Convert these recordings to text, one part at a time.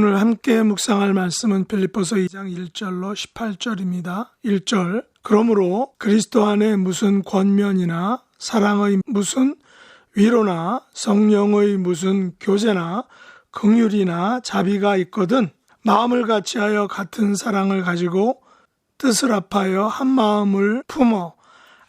오늘 함께 묵상할 말씀은 빌립보서 2장 1절로 18절입니다. 1절, 그러므로 그리스도 안에 무슨 권면이나 사랑의 무슨 위로나 성령의 무슨 교제나 긍휼이나 자비가 있거든 마음을 같이하여 같은 사랑을 가지고 뜻을 합하여 한 마음을 품어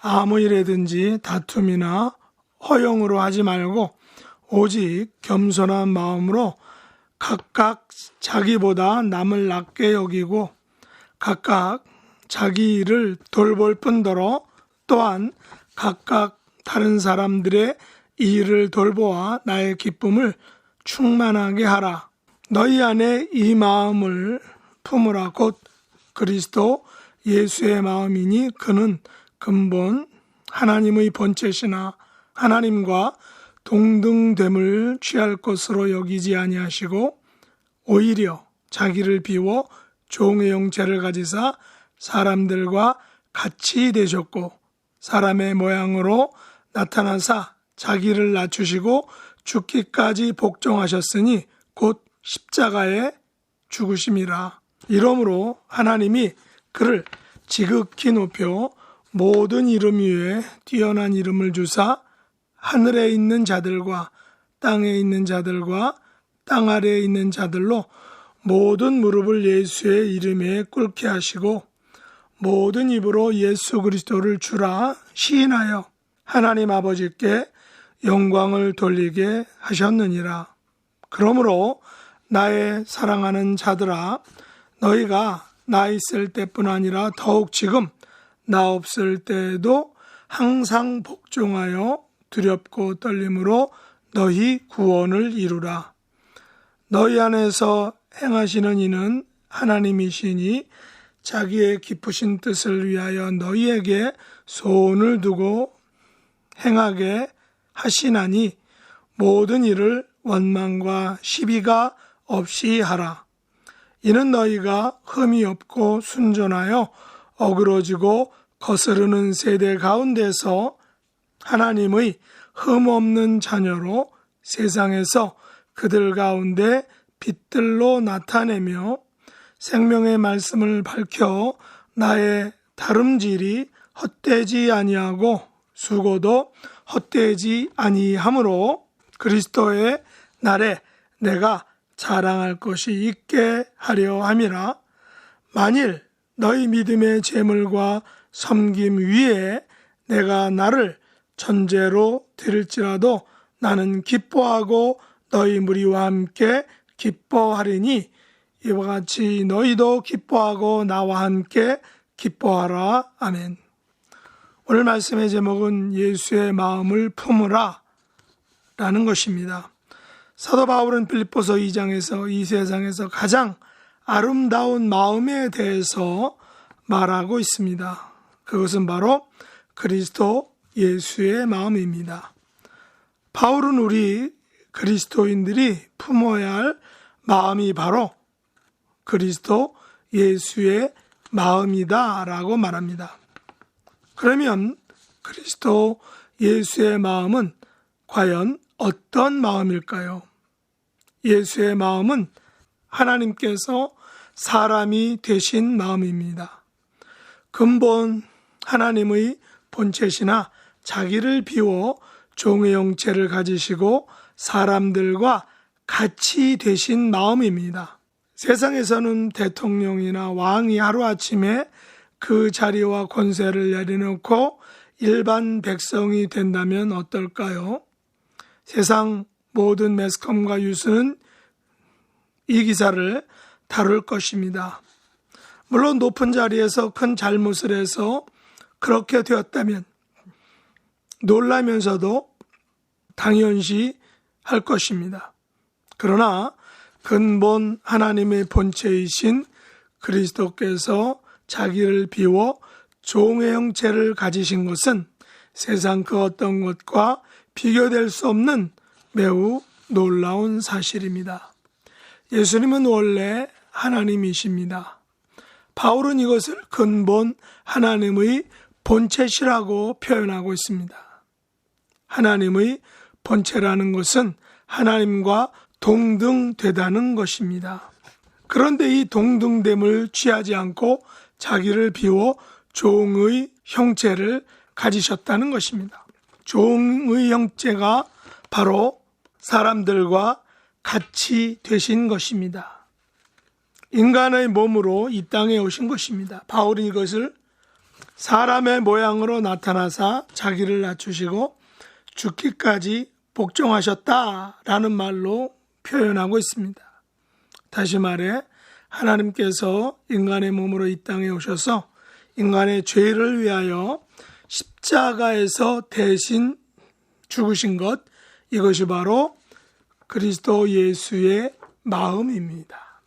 아무 일에든지 다툼이나 허용으로 하지 말고 오직 겸손한 마음으로 각각 자기보다 남을 낮게 여기고 각각 자기 일을 돌볼 뿐더러 또한 각각 다른 사람들의 일을 돌보아 나의 기쁨을 충만하게 하라. 너희 안에 이 마음을 품으라. 곧 그리스도 예수의 마음이니 그는 근본 하나님의 본체시나 하나님과 동등됨을 취할 것으로 여기지 아니하시고 오히려 자기를 비워 종의 형체를 가지사 사람들과 같이 되셨고 사람의 모양으로 나타나사 자기를 낮추시고 죽기까지 복종하셨으니 곧 십자가에 죽으심이라. 이러므로 하나님이 그를 지극히 높여 모든 이름 위에 뛰어난 이름을 주사 하늘에 있는 자들과 땅에 있는 자들과 땅 아래에 있는 자들로 모든 무릎을 예수의 이름에 꿇게 하시고 모든 입으로 예수 그리스도를 주라 시인하여 하나님 아버지께 영광을 돌리게 하셨느니라. 그러므로 나의 사랑하는 자들아, 너희가 나 있을 때뿐 아니라 더욱 지금 나 없을 때에도 항상 복종하여 두렵고 떨림으로 너희 구원을 이루라. 너희 안에서 행하시는 이는 하나님이시니 자기의 깊으신 뜻을 위하여 너희에게 소원을 두고 행하게 하시나니 모든 일을 원망과 시비가 없이 하라. 이는 너희가 흠이 없고 순전하여 어그러지고 거스르는 세대 가운데서 하나님의 흠없는 자녀로 세상에서 그들 가운데 빛들로 나타내며 생명의 말씀을 밝혀 나의 다름질이 헛되지 아니하고 수고도 헛되지 아니하므로 그리스도의 날에 내가 자랑할 것이 있게 하려 함이라. 만일 너희 믿음의 재물과 섬김 위에 내가 나를 천재로 드릴지라도 나는 기뻐하고 너희 무리와 함께 기뻐하리니 이와 같이 너희도 기뻐하고 나와 함께 기뻐하라. 아멘. 오늘 말씀의 제목은 예수의 마음을 품으라 라는 것입니다. 사도 바울은 빌립보서 2장에서 이 세상에서 가장 아름다운 마음에 대해서 말하고 있습니다. 그것은 바로 그리스도 예수의 마음입니다. 바울은 우리 그리스도인들이 품어야 할 마음이 바로 그리스도 예수의 마음이다 라고 말합니다. 그러면 그리스도 예수의 마음은 과연 어떤 마음일까요? 예수의 마음은 하나님께서 사람이 되신 마음입니다. 근본 하나님의 본체시나 자기를 비워 종의 형체를 가지시고 사람들과 같이 되신 마음입니다. 세상에서는 대통령이나 왕이 하루아침에 그 자리와 권세를 내려놓고 일반 백성이 된다면 어떨까요? 세상 모든 매스컴과 뉴스는 이 기사를 다룰 것입니다. 물론 높은 자리에서 큰 잘못을 해서 그렇게 되었다면 놀라면서도 당연시 할 것입니다. 그러나 근본 하나님의 본체이신 그리스도께서 자기를 비워 종의 형체를 가지신 것은 세상 그 어떤 것과 비교될 수 없는 매우 놀라운 사실입니다. 예수님은 원래 하나님이십니다. 바울은 이것을 근본 하나님의 본체시라고 표현하고 있습니다. 하나님의 본체라는 것은 하나님과 동등되다는 것입니다. 그런데 이 동등됨을 취하지 않고 자기를 비워 종의 형체를 가지셨다는 것입니다. 종의 형체가 바로 사람들과 같이 되신 것입니다. 인간의 몸으로 이 땅에 오신 것입니다. 바울은 이것을 사람의 모양으로 나타나사 자기를 낮추시고 죽기까지 복종하셨다라는 말로 표현하고 있습니다. 다시 말해 하나님께서 인간의 몸으로 이 땅에 오셔서 인간의 죄를 위하여 십자가에서 대신 죽으신 것, 이것이 바로 그리스도 예수의 마음입니다.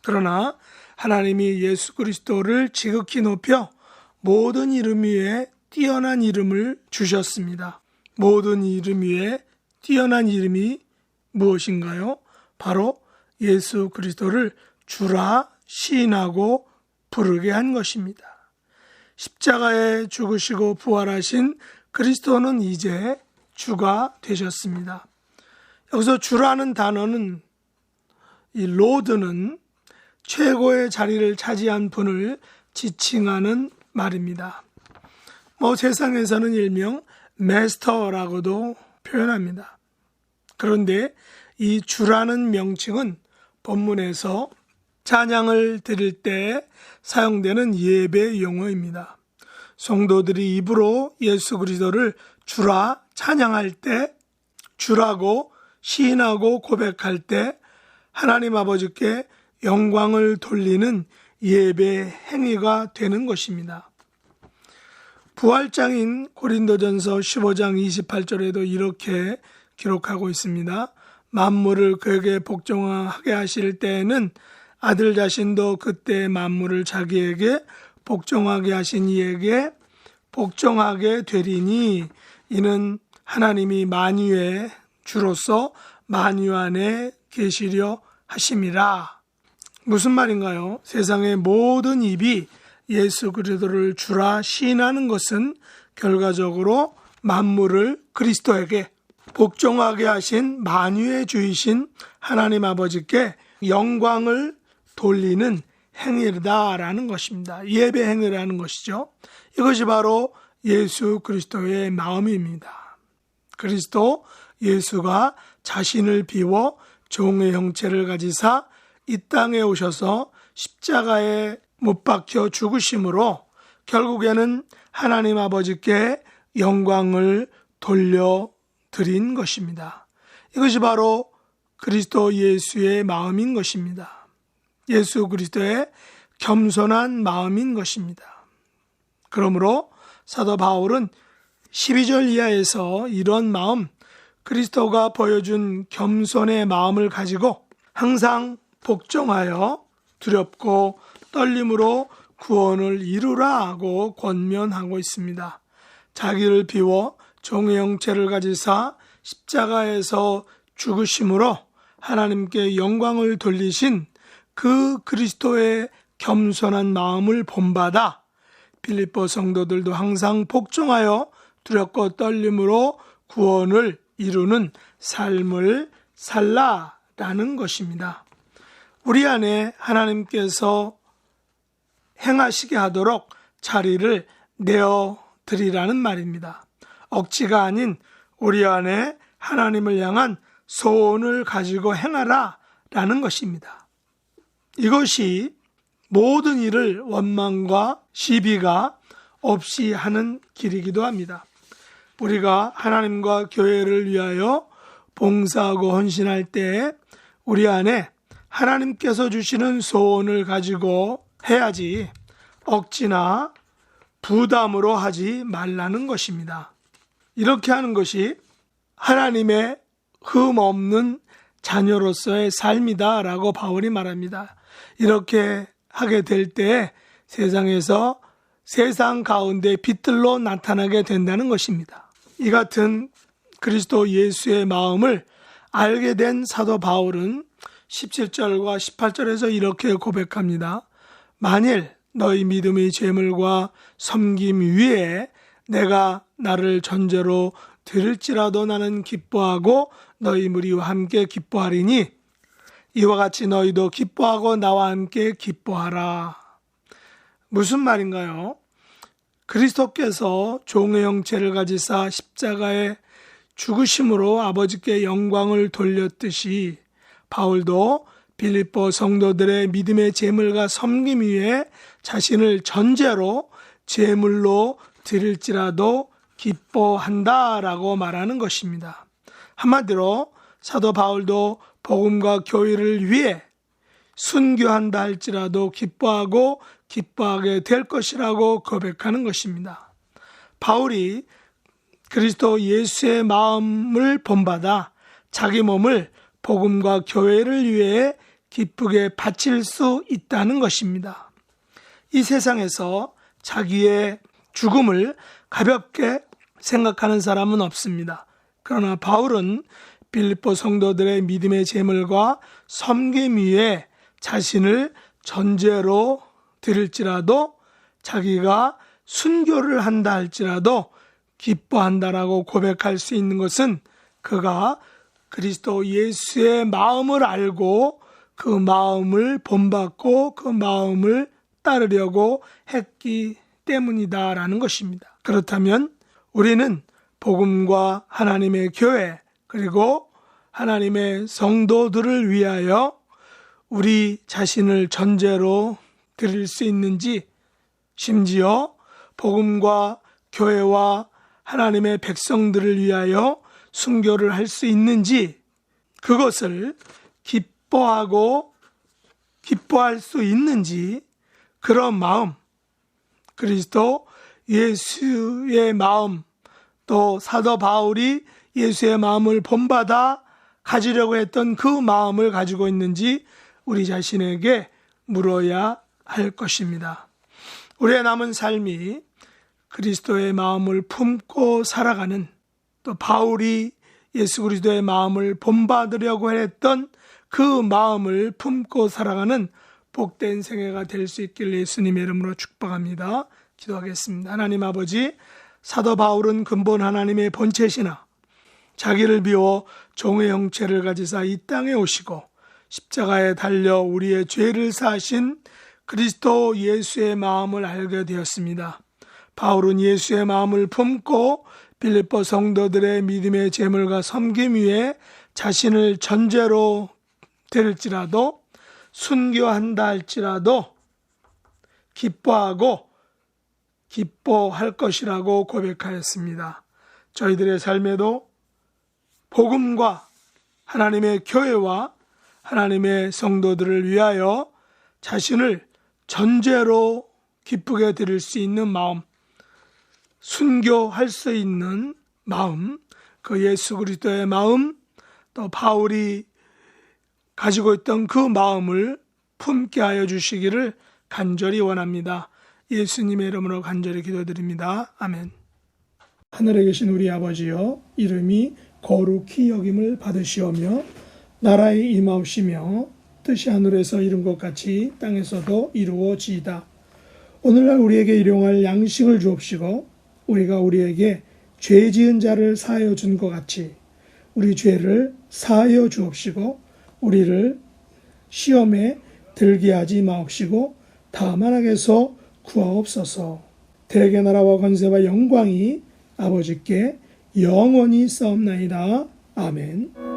그러나 하나님이 예수 그리스도를 지극히 높여 모든 이름 위에 뛰어난 이름을 주셨습니다. 모든 이름 위에 뛰어난 이름이 무엇인가요? 바로 예수 그리스도를 주라 시인하고 부르게 한 것입니다. 십자가에 죽으시고 부활하신 그리스도는 이제 주가 되셨습니다. 여기서 주라는 단어는, 이 로드는 최고의 자리를 차지한 분을 지칭하는 말입니다. 세상에서는 일명 마스터라고도 표현합니다. 그런데 이 주라는 명칭은 본문에서 찬양을 드릴 때 사용되는 예배 용어입니다. 성도들이 입으로 예수 그리스도를 주라 찬양할 때, 주라고 시인하고 고백할 때 하나님 아버지께 영광을 돌리는 예배 행위가 되는 것입니다. 부활장인 고린도전서 15장 28절에도 이렇게 기록하고 있습니다. 만물을 그에게 복종하게 하실 때에는 아들 자신도 그때 만물을 자기에게 복종하게 하신 이에게 복종하게 되리니 이는 하나님이 만유의 주로서 만유 안에 계시려 하심이라. 무슨 말인가요? 세상의 모든 입이 예수 그리스도를 주라 시인하는 것은 결과적으로 만물을 그리스도에게 복종하게 하신 만유의 주이신 하나님 아버지께 영광을 돌리는 행위다라는 것입니다. 예배 행위라는 것이죠. 이것이 바로 예수 그리스도의 마음입니다. 그리스도 예수가 자신을 비워 종의 형체를 가지사 이 땅에 오셔서 십자가에 못 박혀 죽으심으로 결국에는 하나님 아버지께 영광을 돌려드린 것입니다. 이것이 바로 그리스도 예수의 마음인 것입니다. 예수 그리스도의 겸손한 마음인 것입니다. 그러므로 사도 바울은 12절 이하에서 이런 마음, 그리스도가 보여준 겸손의 마음을 가지고 항상 복종하여 두렵고 떨림으로 구원을 이루라 하고 권면하고 있습니다. 자기를 비워 종의 형체를 가지사 십자가에서 죽으심으로 하나님께 영광을 돌리신 그 그리스도의 겸손한 마음을 본받아 빌립보 성도들도 항상 복종하여 두렵고 떨림으로 구원을 이루는 삶을 살라라는 것입니다. 우리 안에 하나님께서 행하시게 하도록 자리를 내어드리라는 말입니다. 억지가 아닌 우리 안에 하나님을 향한 소원을 가지고 행하라 라는 것입니다. 이것이 모든 일을 원망과 시비가 없이 하는 길이기도 합니다. 우리가 하나님과 교회를 위하여 봉사하고 헌신할 때 우리 안에 하나님께서 주시는 소원을 가지고 해야지 억지나 부담으로 하지 말라는 것입니다. 이렇게 하는 것이 하나님의 흠 없는 자녀로서의 삶이다 라고 바울이 말합니다. 이렇게 하게 될 때 세상에서 세상 가운데 빛들로 나타나게 된다는 것입니다. 이 같은 그리스도 예수의 마음을 알게 된 사도 바울은 17절과 18절에서 이렇게 고백합니다. 만일 너희 믿음의 재물과 섬김 위에 내가 나를 전제로 드릴지라도 나는 기뻐하고 너희 무리와 함께 기뻐하리니 이와 같이 너희도 기뻐하고 나와 함께 기뻐하라. 무슨 말인가요? 그리스도께서 종의 형체를 가지사 십자가의 죽으심으로 아버지께 영광을 돌렸듯이 바울도 빌립보 성도들의 믿음의 제물과 섬김 위에 자신을 전제로 제물로 드릴지라도 기뻐한다라고 말하는 것입니다. 한마디로 사도 바울도 복음과 교회를 위해 순교한다 할지라도 기뻐하고 기뻐하게 될 것이라고 고백하는 것입니다. 바울이 그리스도 예수의 마음을 본받아 자기 몸을 복음과 교회를 위해 기쁘게 바칠 수 있다는 것입니다. 이 세상에서 자기의 죽음을 가볍게 생각하는 사람은 없습니다. 그러나 바울은 빌립보 성도들의 믿음의 제물과 섬김 위에 자신을 전제로 드릴지라도 자기가 순교를 한다 할지라도 기뻐한다라고 고백할 수 있는 것은 그가 그리스도 예수의 마음을 알고 그 마음을 본받고 그 마음을 따르려고 했기 때문이다라는 것입니다. 그렇다면 우리는 복음과 하나님의 교회 그리고 하나님의 성도들을 위하여 우리 자신을 전제로 드릴 수 있는지, 심지어 복음과 교회와 하나님의 백성들을 위하여 순교를 할 수 있는지, 그것을 기뻐할 수 있는지, 그런 마음, 그리스도 예수의 마음, 또 사도 바울이 예수의 마음을 본받아 가지려고 했던 그 마음을 가지고 있는지 우리 자신에게 물어야 할 것입니다. 우리의 남은 삶이 그리스도의 마음을 품고 살아가는, 또 바울이 예수 그리스도의 마음을 본받으려고 했던 그 마음을 품고 살아가는 복된 생애가 될 수 있길 예수님의 이름으로 축복합니다. 기도하겠습니다. 하나님 아버지, 사도 바울은 근본 하나님의 본체시나 자기를 비워 종의 형체를 가지사 이 땅에 오시고 십자가에 달려 우리의 죄를 사하신 그리스도 예수의 마음을 알게 되었습니다. 바울은 예수의 마음을 품고 빌립보 성도들의 믿음의 제물과 섬김 위에 자신을 전제로 드릴지라도 순교한다 할지라도 기뻐하고 기뻐할 것이라고 고백하였습니다. 저희들의 삶에도 복음과 하나님의 교회와 하나님의 성도들을 위하여 자신을 전제로 기쁘게 드릴 수 있는 마음, 순교할 수 있는 마음, 그 예수 그리스도의 마음, 또 바울이 가지고 있던 그 마음을 품게 하여 주시기를 간절히 원합니다. 예수님의 이름으로 간절히 기도드립니다. 아멘. 하늘에 계신 우리 아버지여, 이름이 거룩히 여김을 받으시오며 나라의 임하옵시며 뜻이 하늘에서 이룬 것 같이 땅에서도 이루어지이다. 오늘날 우리에게 일용할 양식을 주옵시고 우리가 우리에게 죄 지은 자를 사하여 준 것 같이 우리 죄를 사하여 주옵시고 우리를 시험에 들게 하지 마옵시고 다만 악에서 구하옵소서. 대개 나라와 권세와 영광이 아버지께 영원히 싸움나이다. 아멘.